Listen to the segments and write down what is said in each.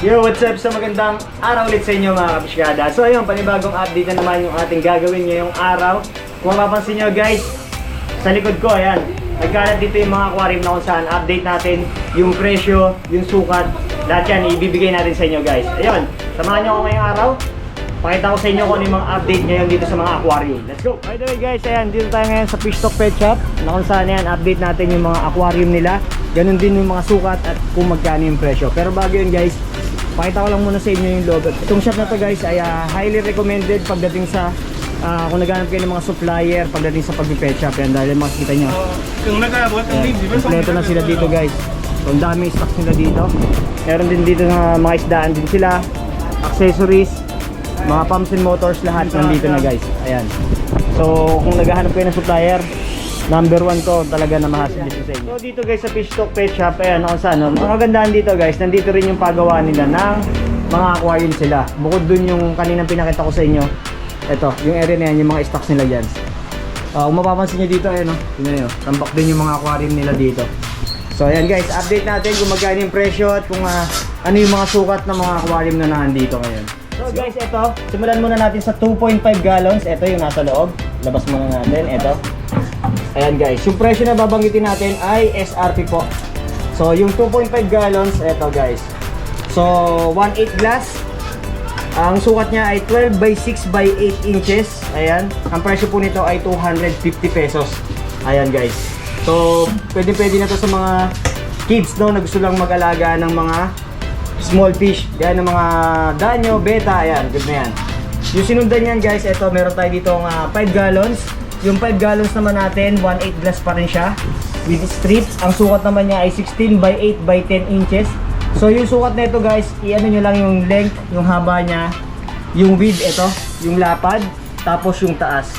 Yo, what's up? So magandang araw ulit sa inyo mga kapisyada. So ayun, panibagong update na naman yung ating gagawin ngayong araw. Kung mapapansin nyo guys, sa likod ko, ayan, nagkalat dito yung mga aquarium na kung saan update natin yung presyo, yung sukat, lahat yan ibibigay natin sa inyo guys. Ayun, samahan nyo ako ngayong araw. Pakita ko sa inyo kung ano yung mga update ngayon dito sa mga aquarium. Let's go! By the way guys, ayan, dito tayo ngayon sa Fish Talk Pet Shop na kung saan yan, update natin yung mga aquarium nila. Ganun din yung mga sukat at kung magkano yung presyo. Pero bago yun guys, pakita ko lang muna sa inyo yung logo. Itong shop na to guys ay highly recommended pagdating sa kung naghanap kayo ng mga supplier pagdating sa pag-pet shop. Yan, dahil makikita nyo. Kung nag-aabot ang live, di ba? Kompleto na sila dito guys. So ang daming stocks nila dito. Meron din dito na mga isdaan din sila. Accessories, mga pumps and motors, lahat nandito na guys. Ayan. So kung naghahanap kayo ng supplier, number 1 to talaga na mahasal dito sa inyo. So dito guys sa Fish Talk Pet Shop, ayan kung saan. Ang kagandahan dito guys, nandito rin yung paggawa nila ng mga aquarium sila. Bukod dun yung kaninang pinakita ko sa inyo, ito, yung area na yan, yung mga stocks nila dyan. Kung mapapansin nyo dito, ayan o, tingnan nyo, tambak din yung mga aquarium nila dito. So ayan guys, update natin kung magkano yung presyo at kung ano yung mga sukat ng mga aquarium na nandito ngayon. So guys, ito, simulan muna natin sa 2.5 gallons. Ito yung nasa loob. Labas muna natin, ito. Ayan guys, yung presyo na babanggitin natin ay SRP po. So yung 2.5 gallons, ito guys. So 1/8 glass. Ang sukat niya ay 12 by 6 by 8 inches. Ayan, ang presyo po nito ay 250 pesos. Ayan guys. So pwede na to sa mga kids no, na gusto lang mag-alaga ng mga small fish. Yan, ng mga danyo, beta, ayan, good na yan. Yung sinundan yan guys, ito meron tayo dito 5 gallons. Yung 5 gallons naman natin, 1/8 glass pa rin siya with strips. Ang sukat naman niya ay 16 by 8 by 10 inches. So yung sukat na ito guys, i-ano nyo lang yung length, yung haba niya, yung width, ito, yung lapad, tapos yung taas.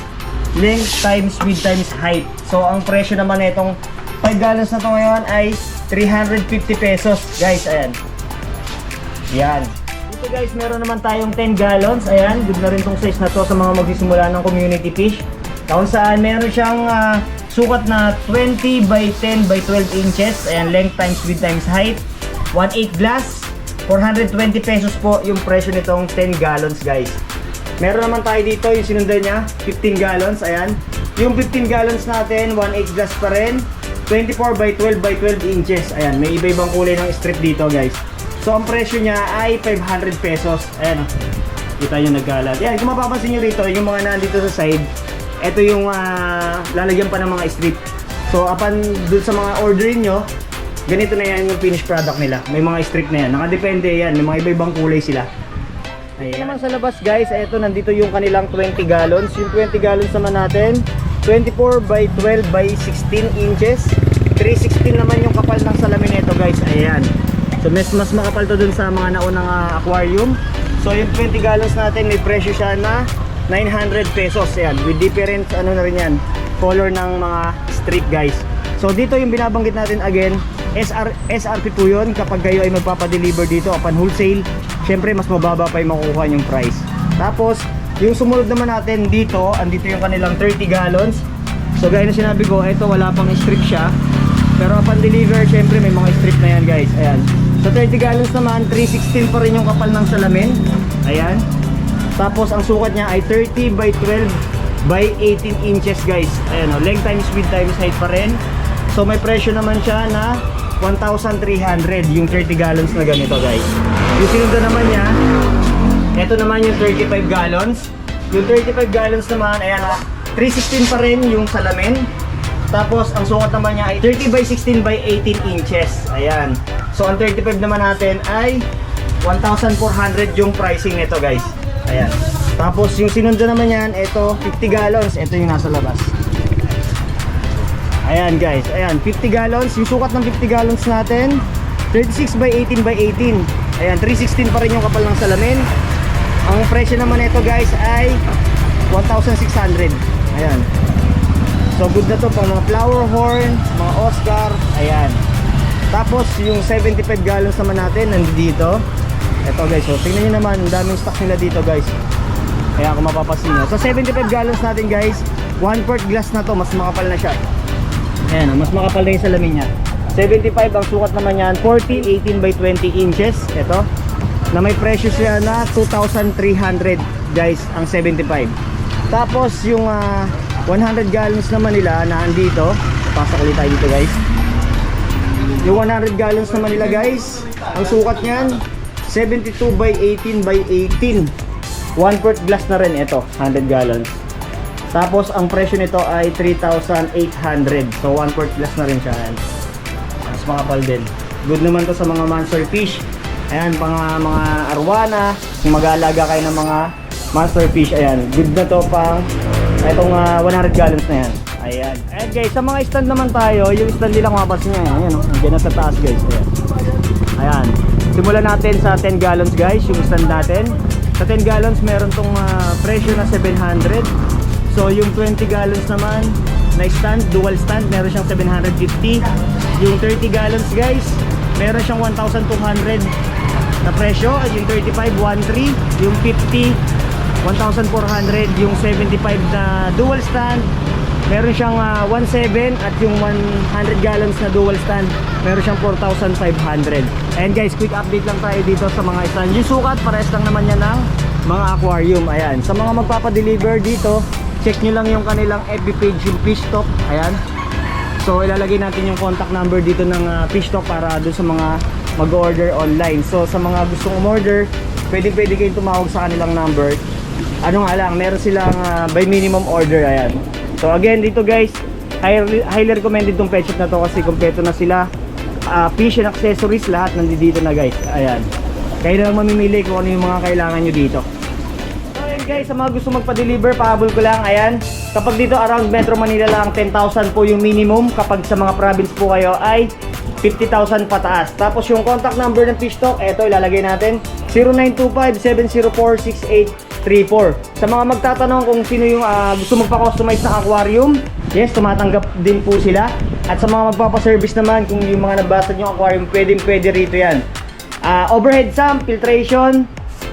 Length times width times height. So ang presyo naman na itong 5 gallons na ito ngayon ay 350 pesos guys, ayan. Yan. Dito guys, meron naman tayong 10 gallons. Ayan, good na rin tong size na to sa mga magsisimula ng community fish. Kung saan meron siyang sukat na 20 by 10 by 12 inches. Ayan, length times width times height. 1/8 glass. 420 pesos po yung presyo nitong 10 gallons guys. Meron naman tayo dito yung sinundan niya, 15 gallons. Ayan. Yung 15 gallons natin, 1/8 glass pa rin. 24 by 12 by 12 inches. Ayan, may iba-ibang kulay ng strip dito guys. So ang presyo niya ay 500 pesos. Ayan, kita nyo nagkalat. Yan, kung mapapansin nyo rito, yung mga nandito sa side, ito yung lalagyan pa ng mga strip. So upon dun sa mga ordering nyo, ganito na yan yung finished product nila. May mga strip na yan, nakadepende yan, may mga iba-ibang kulay sila. Ayan. Naman sa labas guys, ito nandito yung kanilang 20 gallons. Yung 20 gallons naman natin, 24 by 12 by 16 inches. 316 naman yung kapal ng salamin nito guys. Ayan. So mas makapal to dun sa mga naunang aquarium. So yung 20 gallons natin, may presyo siya na 900 pesos. Ayan, with different ano na rin yan, color ng mga strip guys. So dito yung binabanggit natin again, SRP po yun kapag kayo ay magpapadeliver dito upon wholesale. Syempre mas mababa pa yung makukuha yung price. Tapos yung sumunod naman natin dito, andito yung kanilang 30 gallons. So gaya na sinabi ko, ito wala pang strip siya. Pero upon deliver, syempre may mga strip na yan guys. Ayan. So 30 gallons naman, 316 pa rin yung kapal ng salamin. Ayan. Tapos ang sukat niya ay 30 by 12 by 18 inches guys. Ayan o, length times width times height pa rin. So may presyo naman siya na 1,300 yung 30 gallons na ganito guys. Yung sinundan naman niya, ito naman yung 35 gallons. Yung 35 gallons naman, ayan o, 316 pa rin yung salamin. Tapos ang sukat naman niya ay 30 by 16 by 18 inches. Ayan. So ang 35 naman natin ay 1,400 yung pricing nito guys. Ayan. Tapos yung sinundan naman yan, ito 50 gallons. Ito yung nasa labas. Ayan guys. Ayan, 50 gallons. Yung sukat ng 50 gallons natin, 36 by 18 by 18. Ayan, 316 pa rin yung kapal ng salamin. Ang presyo naman nito guys ay 1,600. Ayan. So good na to pang mga flower horn, mga Oscar, ayan. Tapos yung 75 gallons naman natin nandito. Ito guys, so tingnan nyo naman, ang daming stock nila dito guys. Kaya kung mapapansin nyo. So 75 gallons natin guys, 1/4 glass na to, mas makapal na siya. Ayan, mas makapal na yung salamin niya. 75 ang sukat naman yan, 40, 18 by 20 inches. Ito. na may presyo siya na 2,300 guys ang 75. Tapos yung 100 gallons naman nila na andito, pasok ulit tayo dito guys. Yung 100 gallons naman nila guys, ang sukat niyan 72 by 18 by 18. 1/4 glass na rin ito, 100 gallons. Tapos ang presyo nito ay 3,800. So 1/4 glass na rin siya. Ayan. Mas makapal din. Good naman to sa mga monster fish. Ayan, mga arwana. Kung mag-aalaga kayo ng mga monster fish, ayan. Good na to pang itong 100 gallons na yan. Ayan. Ayan guys, sa mga stand naman tayo, yung stand nila kung mapasin nyo. Ayan, nandiyan na sa taas guys. Ayan. Ayan. Simulan natin sa 10 gallons guys, yung stand natin. Sa 10 gallons, meron tong presyo na 700. So yung 20 gallons naman na stand, dual stand, meron siyang 750. Yung 30 gallons guys, meron siyang 1,200 na presyo. Yung 35, 1,300. Yung 50, 1,400. Yung 75 na dual stand, meron siyang 1,700. At yung 100 gallons na dual stand, meron siyang 4,500. And guys, quick update lang tayo dito sa mga stand. Yung sukat, parehas lang naman yan ng mga aquarium. Ayan, sa mga magpapadeliver dito, check nyo lang yung kanilang FB page, yung Fish Talk. Ayan. So ilalagay natin yung contact number dito ng Fish Talk para doon sa mga mag-order online. So sa mga gustong umorder, pwede kayong tumawag sa kanilang number. Ano nga lang, meron silang by minimum order. Ayan. So again, dito guys, highly recommended tong pet shop na to kasi kompleto na sila. Fish and accessories, lahat nandito na guys. Ayan. Kayo na lang mamimili kung ano yung mga kailangan nyo dito. Guys, sa mga gusto magpa-deliver, pahabol ko lang, ayan. Kapag dito around Metro Manila lang, 10,000 po yung minimum. Kapag sa mga province po kayo ay 50,000 pataas. Tapos yung contact number ng Fish Talk, eto ilalagay natin, 0925-704-6834. Sa mga magtatanong kung sino yung gusto magpa-customize na aquarium, yes, tumatanggap din po sila. At sa mga magpapa-service naman, kung yung mga nabasag yung aquarium, pwede rito yan. Overhead sump, filtration,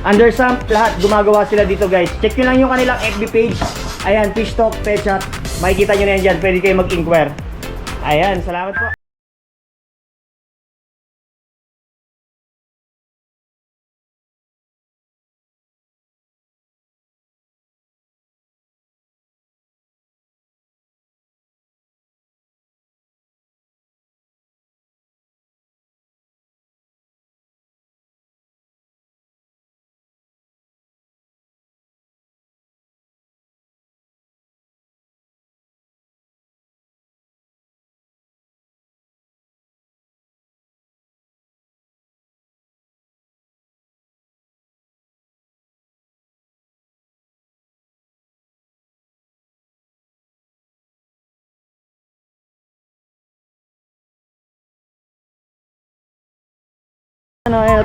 under sump, lahat gumagawa sila dito guys. Check nyo lang yung kanilang FB page. Ayan, Fish Talk Pet Shop. Makikita nyo na yan dyan. Pwede kayo mag-inquire. Ayan, salamat po.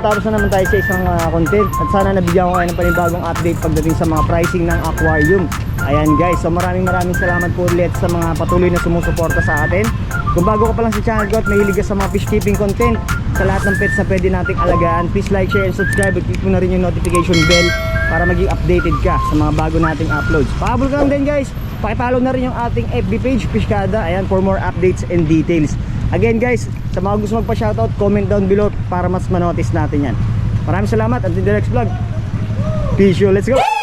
Tapos na naman tayo sa isang content at sana nabigyan ko kayo ng panibagong update pagdating sa mga pricing ng aquarium. Ayan guys, so maraming salamat po ulit sa mga patuloy na sumusuporta sa atin. Kung bago ka pa lang sa channel ko at mahilig ka sa mga fish keeping content, sa lahat ng pets na pwede nating alagaan, please like, share, and subscribe at click mo na rin yung notification bell para maging updated ka sa mga bago nating uploads. Pahabol ka lang din guys, pakipollow na rin yung ating FB page, Fishkada, ayan, for more updates and details. Again guys, sa mga gusto magpa-shoutout, comment down below para mas manotice natin yan. Maraming salamat, until the next vlog. Peace you, let's go!